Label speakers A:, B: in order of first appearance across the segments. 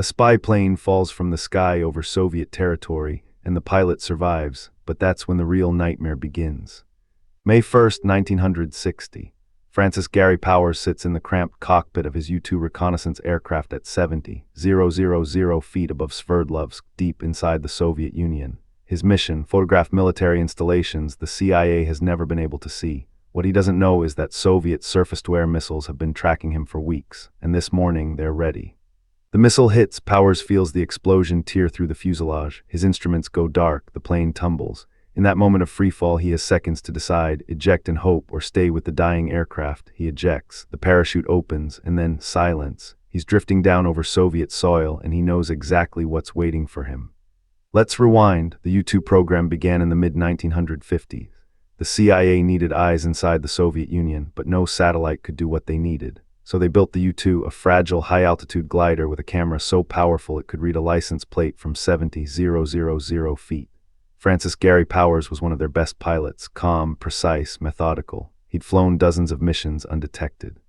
A: spy plane falls from the sky over Soviet territory, and the pilot survives, but that's when the real nightmare begins. May 1st, 1960. Francis Gary Powers sits in the cramped cockpit of his U-2 reconnaissance aircraft at 70,000 feet above Sverdlovsk, deep inside the Soviet Union. His mission, photograph military installations the CIA has never been able to see. What he doesn't know is that Soviet surface-to-air missiles have been tracking him for weeks, and this morning they're ready. The missile hits, Powers feels the explosion tear through the fuselage. His instruments go dark, the plane tumbles. In that moment of freefall, he has seconds to decide, eject and hope or stay with the dying aircraft. He ejects, the parachute opens, and then silence. He's drifting down over Soviet soil, and he knows exactly what's waiting for him. Let's rewind. The U-2 program began in the mid-1950s. The CIA needed eyes inside the Soviet Union, but no satellite could do what they needed. So they built the U-2, a fragile, high-altitude glider with a camera so powerful it could read a license plate from 70,000 feet. Francis Gary Powers was one of their best pilots, calm, precise, methodical. He'd flown dozens of missions undetected.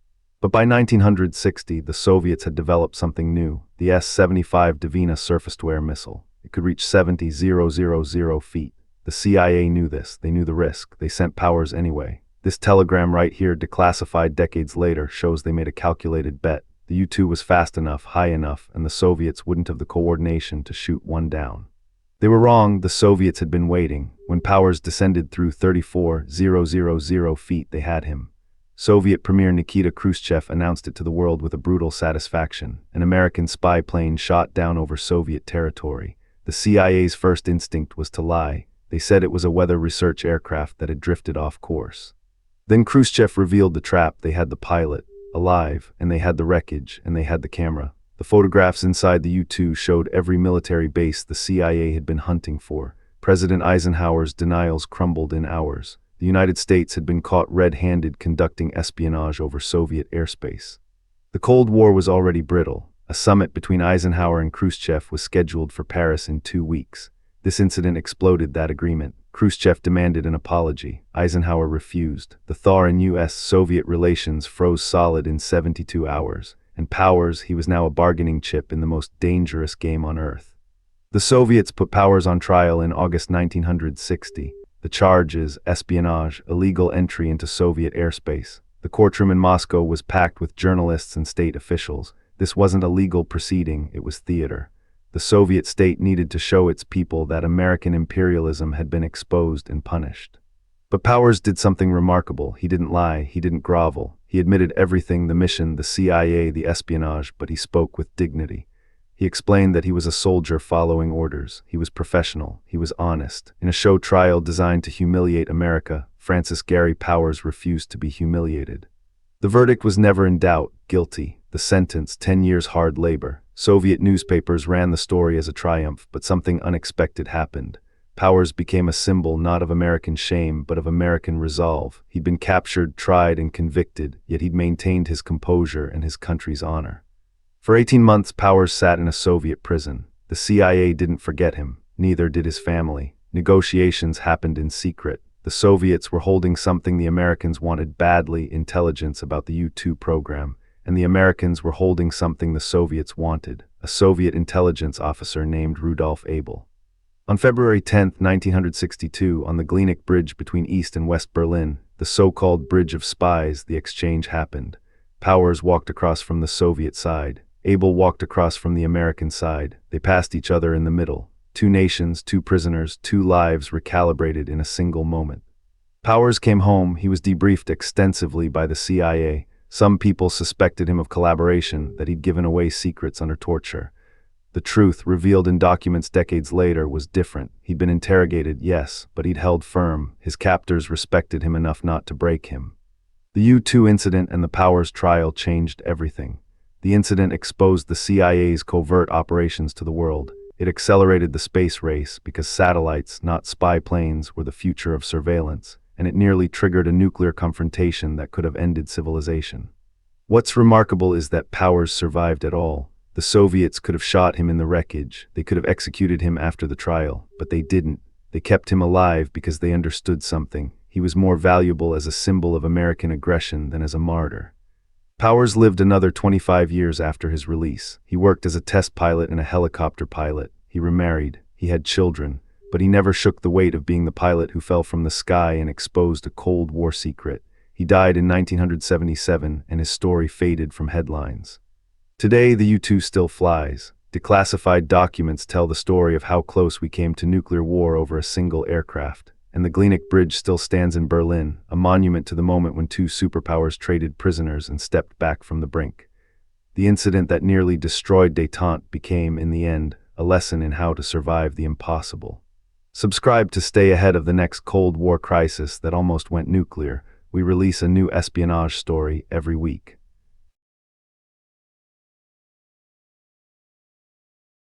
A: But by 1960, the Soviets had developed something new, the S-75 Dvina surface-to-air missile. It could reach 70,000 feet. The CIA knew this. They knew the risk. They sent Powers anyway. This telegram right here, declassified decades later, shows they made a calculated bet. The U-2 was fast enough, high enough, and the Soviets wouldn't have the coordination to shoot one down. They were wrong. The Soviets had been waiting. When Powers descended through 34,000 feet, they had him. Soviet Premier Nikita Khrushchev announced it to the world with a brutal satisfaction. An American spy plane shot down over Soviet territory. The CIA's first instinct was to lie. They said it was a weather research aircraft that had drifted off course. Then Khrushchev revealed the trap. They had the pilot, alive, and they had the wreckage, and they had the camera. The photographs inside the U-2 showed every military base the CIA had been hunting for. President Eisenhower's denials crumbled in hours. The United States had been caught red-handed conducting espionage over Soviet airspace. The Cold War was already brittle. A summit between Eisenhower and Khrushchev was scheduled for Paris in 2 weeks. This incident exploded that agreement. Khrushchev demanded an apology. Eisenhower refused. The thaw in U.S.-Soviet relations froze solid in 72 hours. And Powers, he was now a bargaining chip in the most dangerous game on Earth. The Soviets put Powers on trial in August 1960. The charge is espionage, illegal entry into Soviet airspace. The courtroom in Moscow was packed with journalists and state officials. This wasn't a legal proceeding, it was theater. The Soviet state needed to show its people that American imperialism had been exposed and punished. But Powers did something remarkable. He didn't lie, he didn't grovel. He admitted everything, the mission, the CIA, the espionage, but he spoke with dignity. He explained that he was a soldier following orders. He was professional. He was honest. In a show trial designed to humiliate America, Francis Gary Powers refused to be humiliated. The verdict was never in doubt, guilty. The sentence, 10 years hard labor. Soviet newspapers ran the story as a triumph, but something unexpected happened. Powers became a symbol not of American shame, but of American resolve. He'd been captured, tried, and convicted, yet he'd maintained his composure and his country's honor. For 18 months, Powers sat in a Soviet prison. The CIA didn't forget him, neither did his family. Negotiations happened in secret. The Soviets were holding something the Americans wanted badly, intelligence about the U-2 program, and the Americans were holding something the Soviets wanted, a Soviet intelligence officer named Rudolf Abel. On February 10, 1962, on the Glienicke Bridge between East and West Berlin, the so-called Bridge of Spies, the exchange happened. Powers walked across from the Soviet side. Abel walked across from the American side. They passed each other in the middle. 2 nations, 2 prisoners, 2 lives recalibrated in a single moment. Powers came home. He was debriefed extensively by the CIA. Some people suspected him of collaboration, that he'd given away secrets under torture. The truth, revealed in documents decades later, was different. He'd been interrogated, yes, but he'd held firm. His captors respected him enough not to break him. The U-2 incident and the Powers trial changed everything. The incident exposed the CIA's covert operations to the world. It accelerated the space race because satellites, not spy planes, were the future of surveillance, and it nearly triggered a nuclear confrontation that could have ended civilization. What's remarkable is that Powers survived at all. The Soviets could have shot him in the wreckage. They could have executed him after the trial, but they didn't. They kept him alive because they understood something. He was more valuable as a symbol of American aggression than as a martyr. Powers lived another 25 years after his release. He worked as a test pilot and a helicopter pilot. He remarried. He had children. But he never shook the weight of being the pilot who fell from the sky and exposed a Cold War secret. He died in 1977, and his story faded from headlines. Today, the U-2 still flies. Declassified documents tell the story of how close we came to nuclear war over a single aircraft. And the Glienicke Bridge still stands in Berlin, a monument to the moment when two superpowers traded prisoners and stepped back from the brink. The incident that nearly destroyed détente became, in the end, a lesson in how to survive the impossible. Subscribe to stay ahead of the next Cold War crisis that almost went nuclear. We release a new espionage story every week.